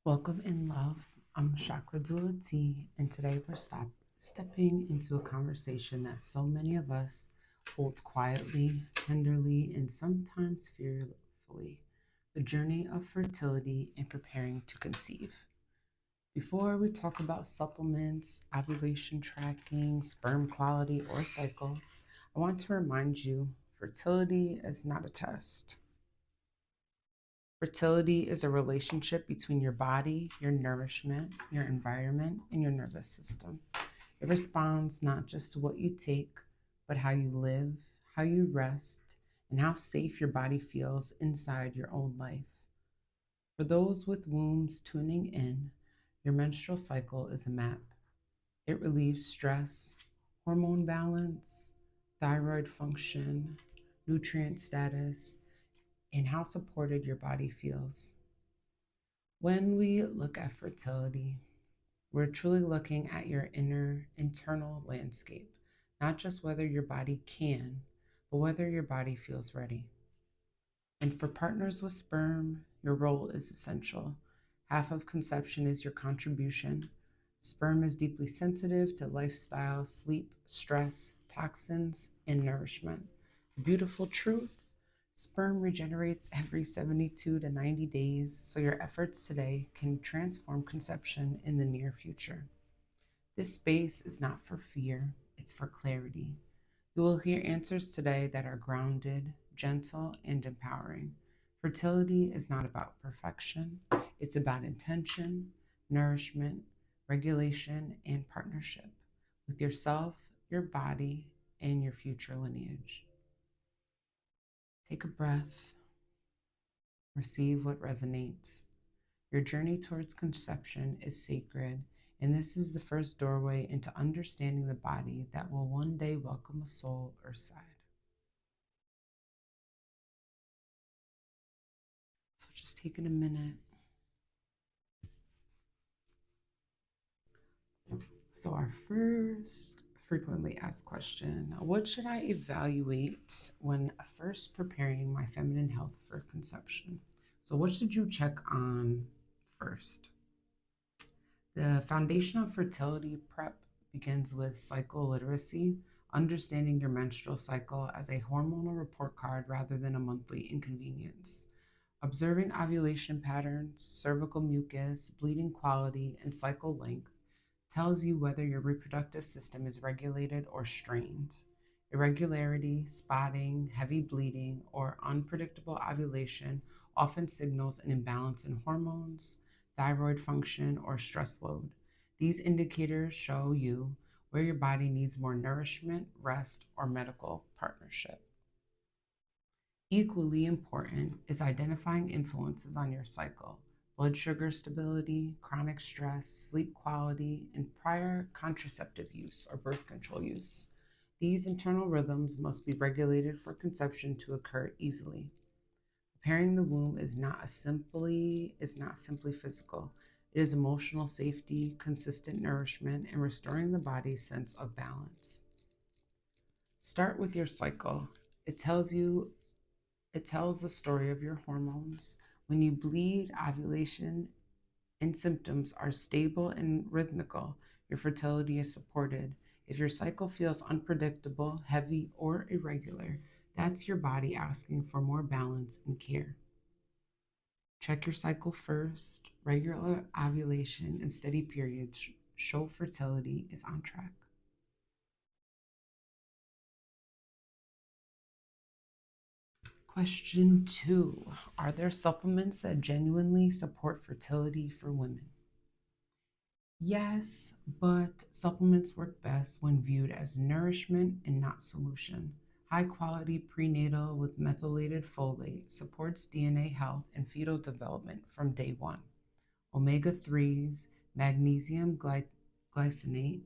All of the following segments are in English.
Welcome in love. I'm Chakra Dula T, and today we're stepping into a conversation that so many of us hold quietly, tenderly, and sometimes fearfully, the journey of fertility and preparing to conceive. Before we talk about supplements, ovulation tracking, sperm quality, or cycles, I want to remind you fertility is not a test. Fertility is a relationship between your body, your nourishment, your environment, and your nervous system. It responds not just to what you take, but how you live, how you rest, and how safe your body feels inside your own life. For those with wombs tuning in, your menstrual cycle is a map. It relieves stress, hormone balance, thyroid function, nutrient status, and how supported your body feels. When we look at fertility, we're truly looking at your internal landscape, not just whether your body can, but whether your body feels ready. And for partners with sperm, your role is essential. Half of conception is your contribution. Sperm is deeply sensitive to lifestyle, sleep, stress, toxins, and nourishment. The beautiful truth: sperm regenerates every 72 to 90 days, so your efforts today can transform conception in the near future. This space is not for fear, it's for clarity. You will hear answers today that are grounded, gentle, and empowering. Fertility is not about perfection, it's about intention, nourishment, regulation, and partnership with yourself, your body, and your future lineage. Take a breath, receive what resonates. Your journey towards conception is sacred, and this is the first doorway into understanding the body that will one day welcome a soul earthside. So just taking a minute. So our first frequently asked question: what should I evaluate when first preparing my feminine health for conception? So what should you check on first? The foundation of fertility prep begins with cycle literacy, understanding your menstrual cycle as a hormonal report card rather than a monthly inconvenience. Observing ovulation patterns, cervical mucus, bleeding quality, and cycle length tells you whether your reproductive system is regulated or strained. Irregularity, spotting, heavy bleeding, or unpredictable ovulation often signals an imbalance in hormones, thyroid function, or stress load. These indicators show you where your body needs more nourishment, rest, or medical partnership. Equally important is identifying influences on your cycle: blood sugar stability, chronic stress, sleep quality, and prior contraceptive use or birth control use. These internal rhythms must be regulated for conception to occur easily. Preparing the womb is not simply physical. It is emotional safety, consistent nourishment, and restoring the body's sense of balance. Start with your cycle. It tells you It tells the story of your hormones. When you bleed, ovulation and symptoms are stable and rhythmical, your fertility is supported. If your cycle feels unpredictable, heavy, or irregular, that's your body asking for more balance and care. Check your cycle first. Regular ovulation and steady periods show fertility is on track. Question 2: are there supplements that genuinely support fertility for women? Yes, but supplements work best when viewed as nourishment and not solution. High quality prenatal with methylated folate supports DNA health and fetal development from day one. Omega 3s, magnesium glycinate,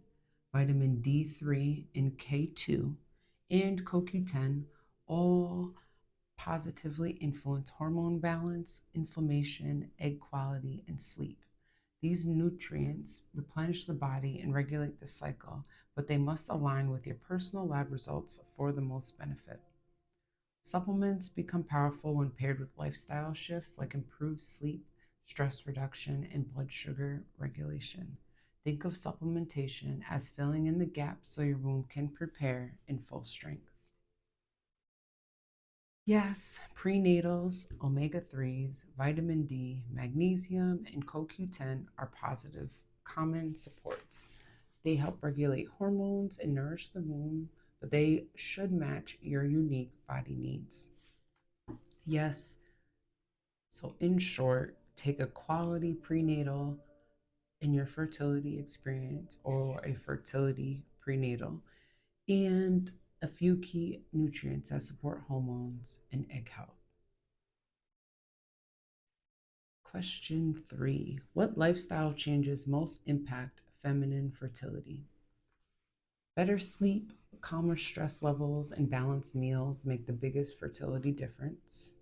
vitamin D3 and K2, and CoQ10 all positively influence hormone balance, inflammation, egg quality, and sleep. These nutrients replenish the body and regulate the cycle, but they must align with your personal lab results for the most benefit. Supplements become powerful when paired with lifestyle shifts like improved sleep, stress reduction, and blood sugar regulation. Think of supplementation as filling in the gaps so your womb can prepare in full strength. Yes, prenatals, omega 3s, vitamin D, magnesium, and CoQ10 are positive, common supports. They help regulate hormones and nourish the womb, but they should match your unique body needs. Yes, so in short, take a quality prenatal in your fertility experience or a fertility prenatal and a few key nutrients that support hormones and egg health. Question 3. What lifestyle changes most impact feminine fertility? Better sleep, calmer stress levels, and balanced meals make the biggest fertility difference.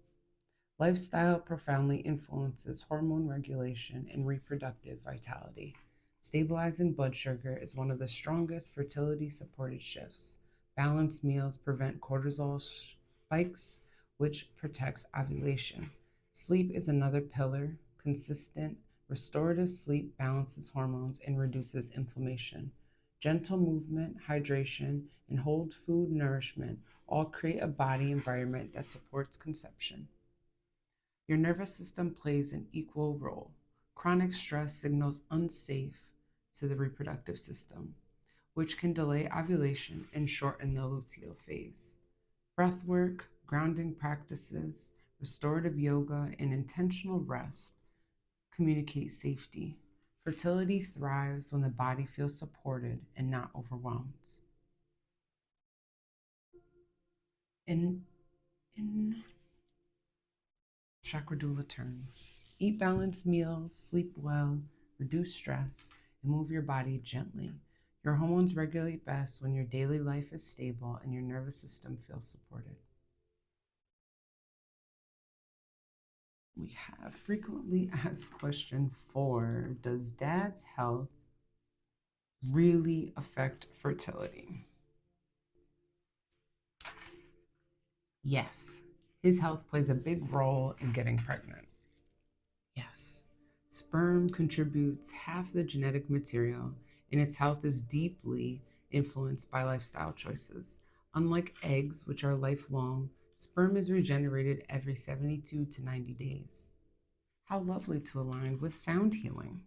Lifestyle profoundly influences hormone regulation and reproductive vitality. Stabilizing blood sugar is one of the strongest fertility supported shifts. Balanced meals prevent cortisol spikes, which protects ovulation. Sleep is another pillar. Consistent, restorative sleep balances hormones and reduces inflammation. Gentle movement, hydration, and whole food nourishment all create a body environment that supports conception. Your nervous system plays an equal role. Chronic stress signals unsafe to the reproductive system, which can delay ovulation and shorten the luteal phase. Breath work, grounding practices, restorative yoga, and intentional rest communicate safety. Fertility thrives when the body feels supported and not overwhelmed. In, in Chakradula terms, eat balanced meals, sleep well, reduce stress, and move your body gently. Your hormones regulate best when your daily life is stable and your nervous system feels supported. We have frequently asked question 4. Does dad's health really affect fertility? Yes, his health plays a big role in getting pregnant. Yes. Sperm contributes half the genetic material, and its health is deeply influenced by lifestyle choices. Unlike eggs, which are lifelong, sperm is regenerated every 72 to 90 days. How lovely to align with sound healing.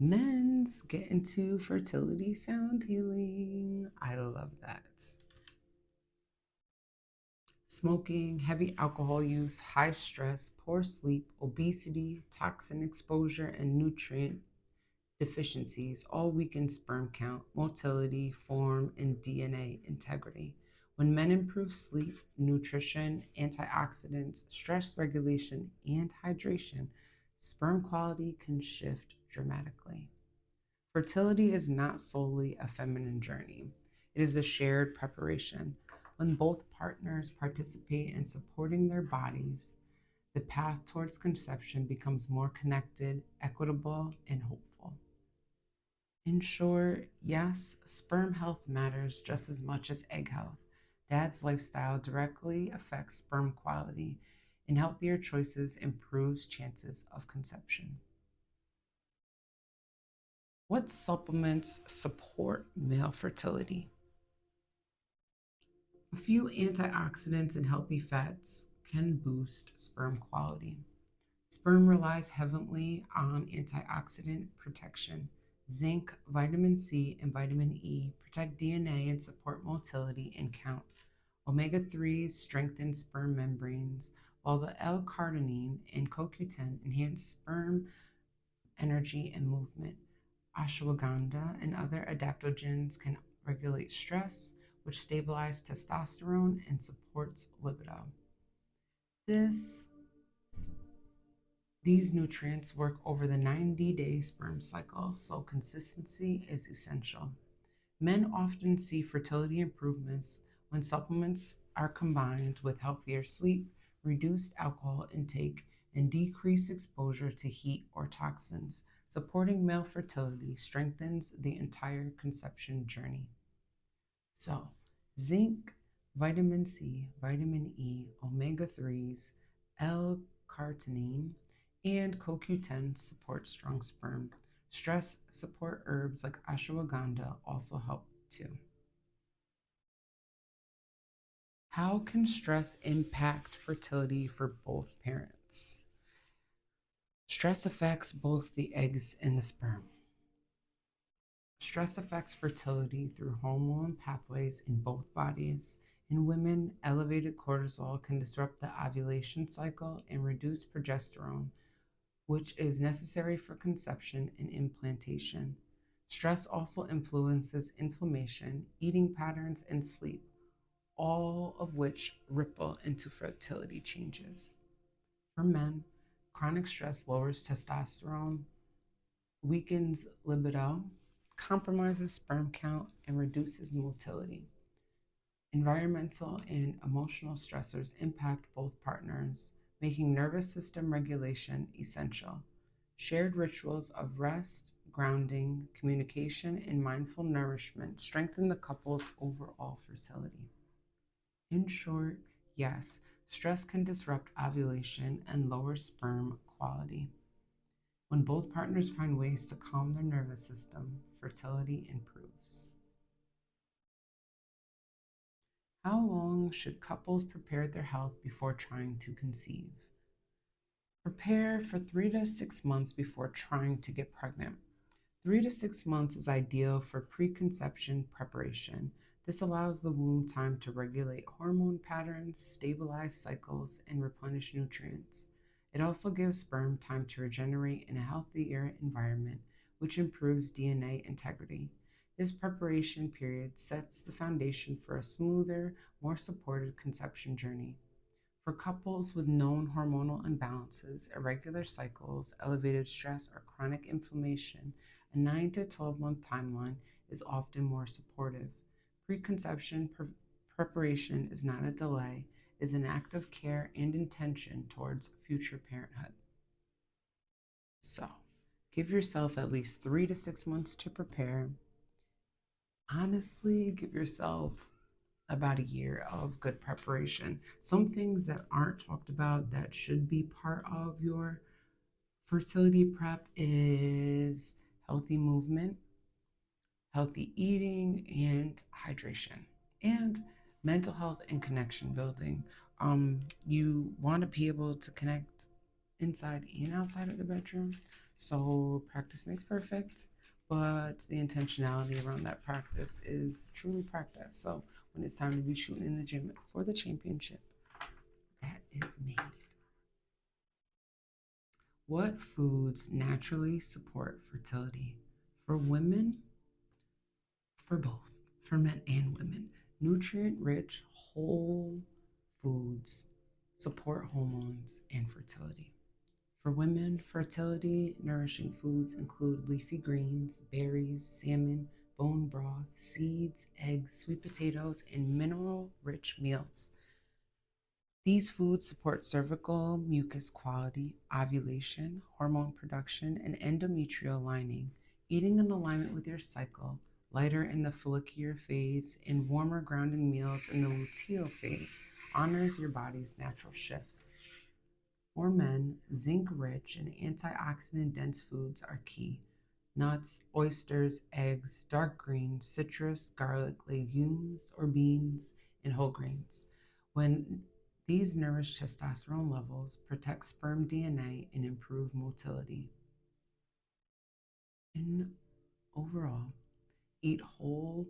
Men's get into fertility sound healing. I love that. Smoking, heavy alcohol use, high stress, poor sleep, obesity, toxin exposure, and nutrient deficiencies all weaken sperm count, motility, form, and DNA integrity. When men improve sleep, nutrition, antioxidants, stress regulation, and hydration, sperm quality can shift dramatically. Fertility is not solely a feminine journey, it is a shared preparation. When both partners participate in supporting their bodies, the path towards conception becomes more connected, equitable, and hopeful. In short, yes, sperm health matters just as much as egg health. Dad's lifestyle directly affects sperm quality, and healthier choices improves chances of conception. What supplements support male fertility? A few antioxidants and healthy fats can boost sperm quality. Sperm relies heavily on antioxidant protection. Zinc, vitamin C, and vitamin E protect DNA and support motility and count. Omega 3s strengthen sperm membranes, while the L-carnitine and CoQ10 enhance sperm energy and movement. Ashwagandha and other adaptogens can regulate stress, which stabilizes testosterone and supports libido. This These nutrients work over the 90-day sperm cycle, so consistency is essential. Men often see fertility improvements when supplements are combined with healthier sleep, reduced alcohol intake, and decreased exposure to heat or toxins. Supporting male fertility strengthens the entire conception journey. So, zinc, Vitamin C, vitamin E, omega 3s, L carnitine, and CoQ10 support strong sperm. Stress support herbs like ashwagandha also help too. How can stress impact fertility for both parents? Stress affects both the eggs and the sperm. Stress affects fertility through hormone pathways in both bodies. In women, elevated cortisol can disrupt the ovulation cycle and reduce progesterone, which is necessary for conception and implantation. Stress also influences inflammation, eating patterns, and sleep, all of which ripple into fertility changes. For men, chronic stress lowers testosterone, weakens libido, compromises sperm count, and reduces motility. Environmental and emotional stressors impact both partners, making nervous system regulation essential. Shared rituals of rest, grounding, communication, and mindful nourishment strengthen the couple's overall fertility. In short, yes, stress can disrupt ovulation and lower sperm quality. When both partners find ways to calm their nervous system, fertility improves. How long should couples prepare their health before trying to conceive? Prepare for 3 to 6 months before trying to get pregnant. 3 to 6 months is ideal for preconception preparation. This allows the womb time to regulate hormone patterns, stabilize cycles, and replenish nutrients. It also gives sperm time to regenerate in a healthier environment, which improves DNA integrity. This preparation period sets the foundation for a smoother, more supported conception journey. For couples with known hormonal imbalances, irregular cycles, elevated stress, or chronic inflammation, a 9 to 12-month timeline is often more supportive. Preconception preparation is not a delay, it is an act of care and intention towards future parenthood. So, give yourself at least 3 to 6 months to prepare. Honestly, give yourself about a year of good preparation. Some things that aren't talked about that should be part of your fertility prep is healthy movement, healthy eating, and hydration, and mental health and connection building. You want to be able to connect inside and outside of the bedroom. So practice makes perfect, but the intentionality around that practice is truly practice. So when it's time to be shooting in the gym for the championship, that is made. What foods naturally support fertility? For women, for both, for men and women, nutrient rich, whole foods support hormones and fertility. For women, fertility nourishing foods include leafy greens, berries, salmon, bone broth, seeds, eggs, sweet potatoes, and mineral rich meals. These foods support cervical mucus quality, ovulation, hormone production, and endometrial lining. Eating in alignment with your cycle, lighter in the follicular phase and warmer grounding meals in the luteal phase, honors your body's natural shifts. For men, zinc rich and antioxidant dense foods are key. Nuts, oysters, eggs, dark greens, citrus, garlic, legumes or beans, and whole grains. When these nourish testosterone levels, protect sperm DNA, and improve motility. In overall, eat whole,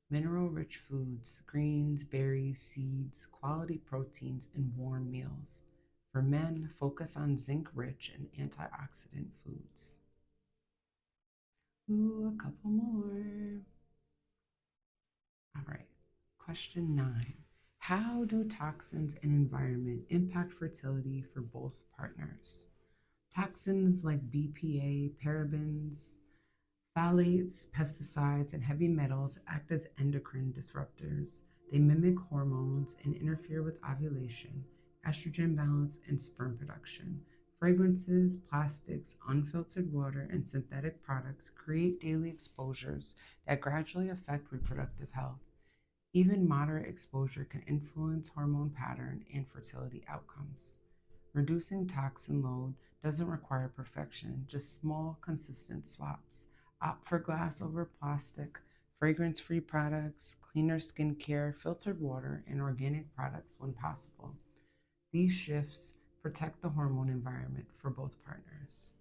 mineral rich foods, greens, berries, seeds, quality proteins, and warm meals. For men, focus on zinc rich and antioxidant foods. Ooh, a couple more. All right. Question 9. How do toxins and environment impact fertility for both partners? Toxins like BPA, parabens, phthalates, pesticides, and heavy metals act as endocrine disruptors. They mimic hormones and interfere with ovulation, estrogen balance, and sperm production. Fragrances, plastics, unfiltered water, and synthetic products create daily exposures that gradually affect reproductive health. Even moderate exposure can influence hormone pattern and fertility outcomes. Reducing toxin load doesn't require perfection, just small, consistent swaps. Opt for glass over plastic, fragrance free products, cleaner skincare, filtered water, and organic products when possible. These shifts protect the hormone environment for both partners.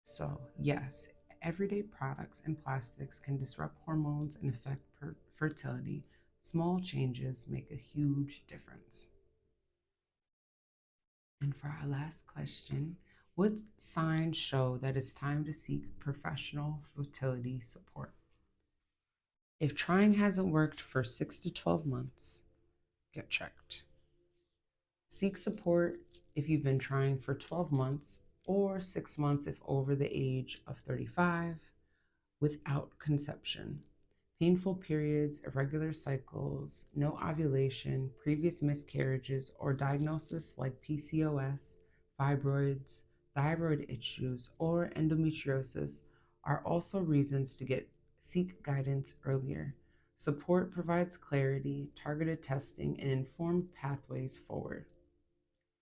So, yes, everyday products and plastics can disrupt hormones and affect fertility. Small changes make a huge difference. And for our last question, what signs show that it's time to seek professional fertility support? If trying hasn't worked for 6 to 12 months, get checked. Seek support if you've been trying for 12 months or 6 months if over the age of 35 without conception. Painful periods, irregular cycles, no ovulation, previous miscarriages, or diagnosis like PCOS, fibroids, thyroid issues, or endometriosis are also reasons to seek guidance earlier. Support provides clarity, targeted testing, and informed pathways forward.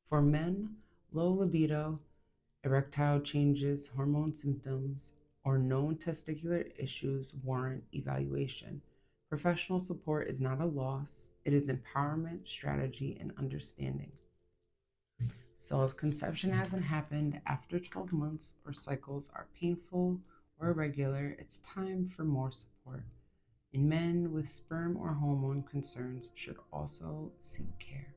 For men, low libido, erectile changes, hormone symptoms, or known testicular issues warrant evaluation. Professional support is not a loss, it is empowerment, strategy, and understanding. So, if conception hasn't happened after 12 months or cycles are painful or irregular, it's time for more support. And men with sperm or hormone concerns should also seek care.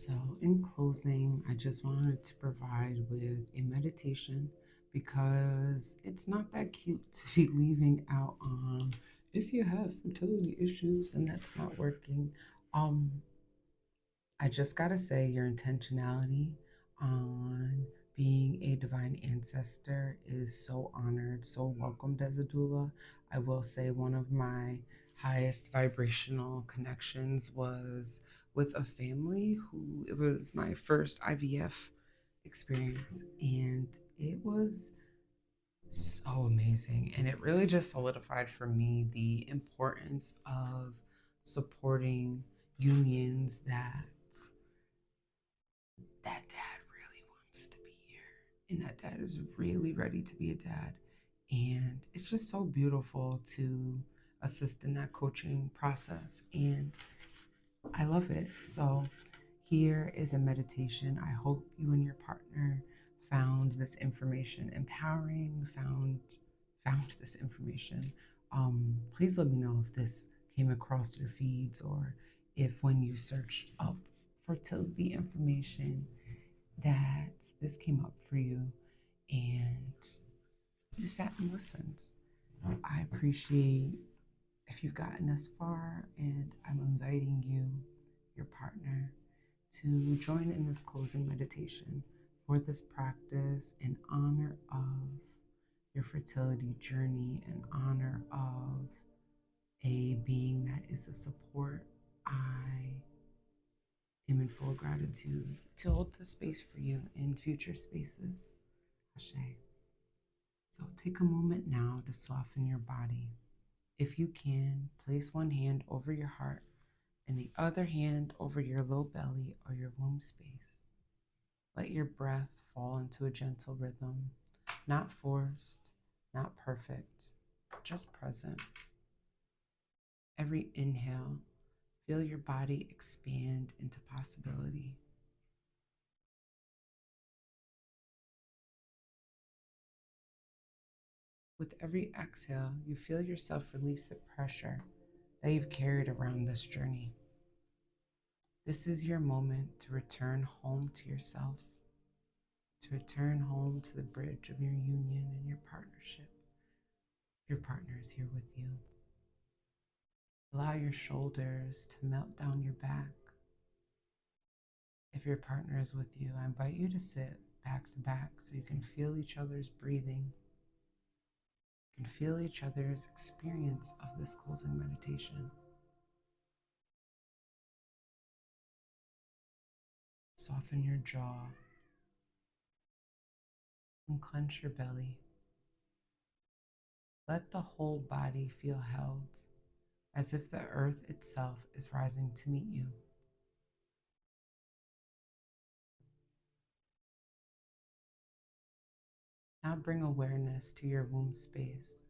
So, in closing, I just wanted to provide with a meditation because it's not that cute to be leaving out on if you have fertility issues and that's not working. Um, I just gotta say, your intentionality on being a divine ancestor is so honored, so welcomed as a doula. I will say one of my highest vibrational connections was with a family who it was my first IVF experience, and it was so amazing. And it really just solidified for me the importance of supporting unions that dad really wants to be here and that dad is really ready to be a dad. And it's just so beautiful to assist in that coaching process. And I love it. So here is a meditation. I hope you and your partner found this information empowering, found this information. Please let me know if this came across your feeds or if when you searched up fertility information that this came up for you and you sat and listened. I appreciate if you've gotten this far, and I'm inviting you, your partner, to join in this closing meditation for this practice in honor of your fertility journey, in honor of a being that is a support. I am in full gratitude to hold the space for you in future spaces. Ashe. So take a moment now to soften your body. If you can, place one hand over your heart and the other hand over your low belly or your womb space. Let your breath fall into a gentle rhythm, not forced, not perfect, just present. Every inhale Feel your body expand into possibility. With every exhale, you feel yourself release the pressure that you've carried around this journey. This is your moment to return home to yourself, to return home to the bridge of your union and your partnership. Your partner is here with you. Allow your shoulders to melt down your back. If your partner is with you, I invite you to sit back to back so you can feel each other's breathing. You can feel each other's experience of this closing meditation. Soften your jaw and clench your belly. Let the whole body feel held, as if the earth itself is rising to meet you. Now bring awareness to your womb space.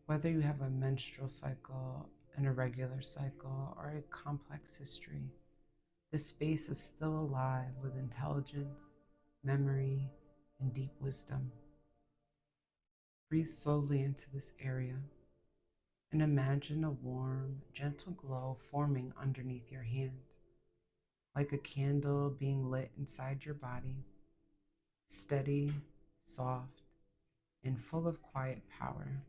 Whether you have a menstrual cycle, an irregular cycle, or a complex history, this space is still alive with intelligence, memory, and deep wisdom. Breathe slowly into this area and imagine a warm, gentle glow forming underneath your hand, like a candle being lit inside your body, steady, soft, and full of quiet power.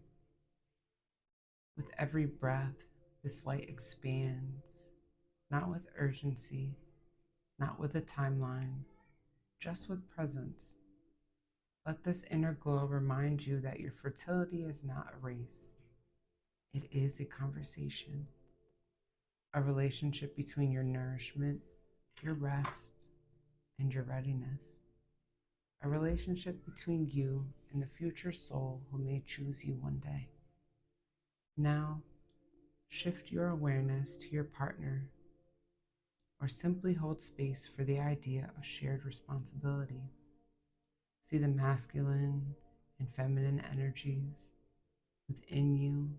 With every breath, this light expands, not with urgency, not with a timeline, just with presence. Let this inner glow remind you that your fertility is not a race. It is a conversation, a relationship between your nourishment, your rest, and your readiness. A relationship between you and the future soul who may choose you one day. Now, shift your awareness to your partner, or simply hold space for the idea of shared responsibility. See the masculine and feminine energies within you,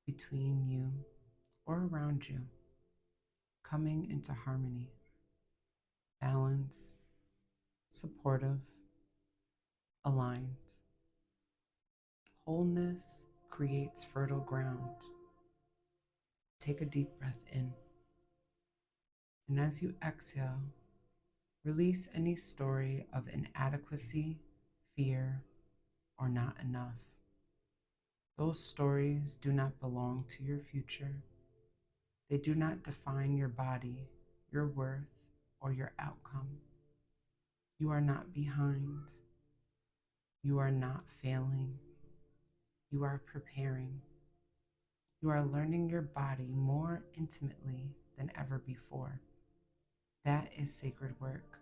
between you, or around you, coming into harmony, balance, supportive, aligned. Wholeness creates fertile ground. Take a deep breath in, and as you exhale, release any story of inadequacy, fear, or not enough. Those stories do not belong to your future. They do not define your body, your worth, or your outcome. You are not behind. You are not failing. You are preparing. You are learning your body more intimately than ever before. That is sacred work.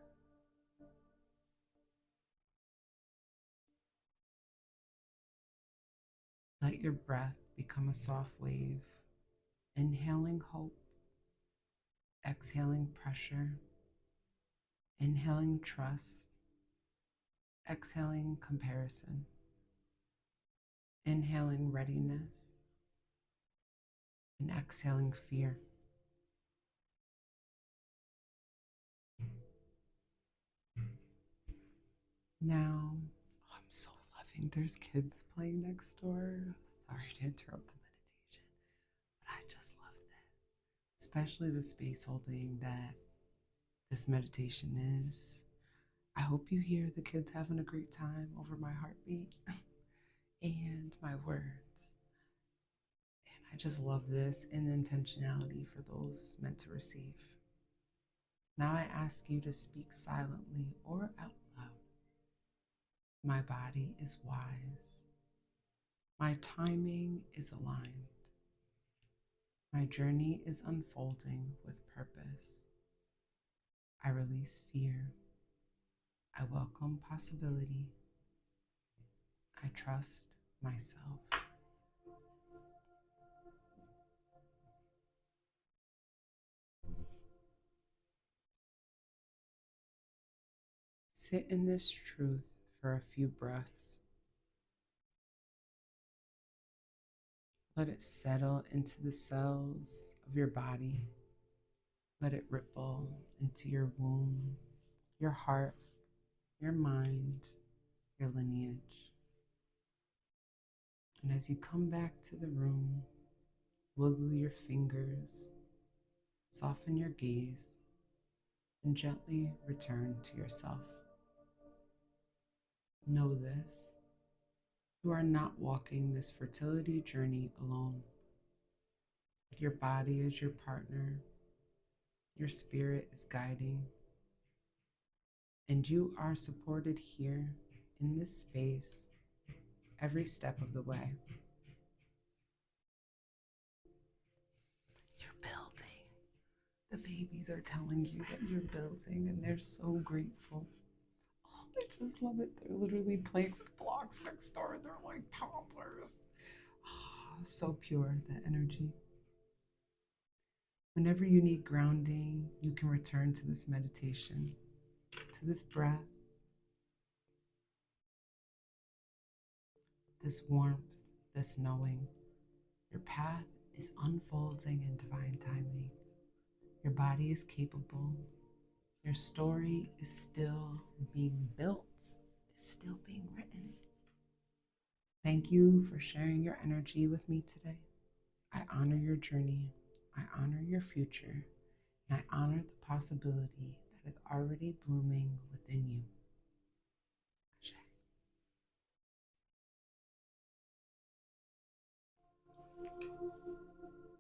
Let your breath become a soft wave, inhaling hope, exhaling pressure, inhaling trust, exhaling comparison, inhaling readiness, and exhaling fear. Now, I'm so loving there's kids playing next door. Sorry to interrupt the meditation, but I just love this, especially the space holding that this meditation is. I hope you hear the kids having a great time over my heartbeat and my words. And I just love this and intentionality for those meant to receive. Now I ask you to speak silently or out loud. My body is wise. My timing is aligned. My journey is unfolding with purpose. I release fear. I welcome possibility. I trust myself. Sit in this truth for a few breaths. Let it settle into the cells of your body. Let it ripple into your womb, your heart, your mind, your lineage. And as you come back to the room, wiggle your fingers, soften your gaze, and gently return to yourself. Know this: you are not walking this fertility journey alone. Your body is your partner, your spirit is guiding, and you are supported here in this space every step of the way. You're building. The babies are telling you that you're building, and they're so grateful. Oh, I just love it. They're literally playing with blocks next door. They're like toddlers. Oh, so pure, that energy. Whenever you need grounding, you can return to this meditation, to this breath, this warmth, this knowing. Your path is unfolding in divine timing. Your body is capable. Your story is still being built, is still being written. Thank you for sharing your energy with me today. I honor your journey. I honor your future. And I honor the possibility that is already blooming within you.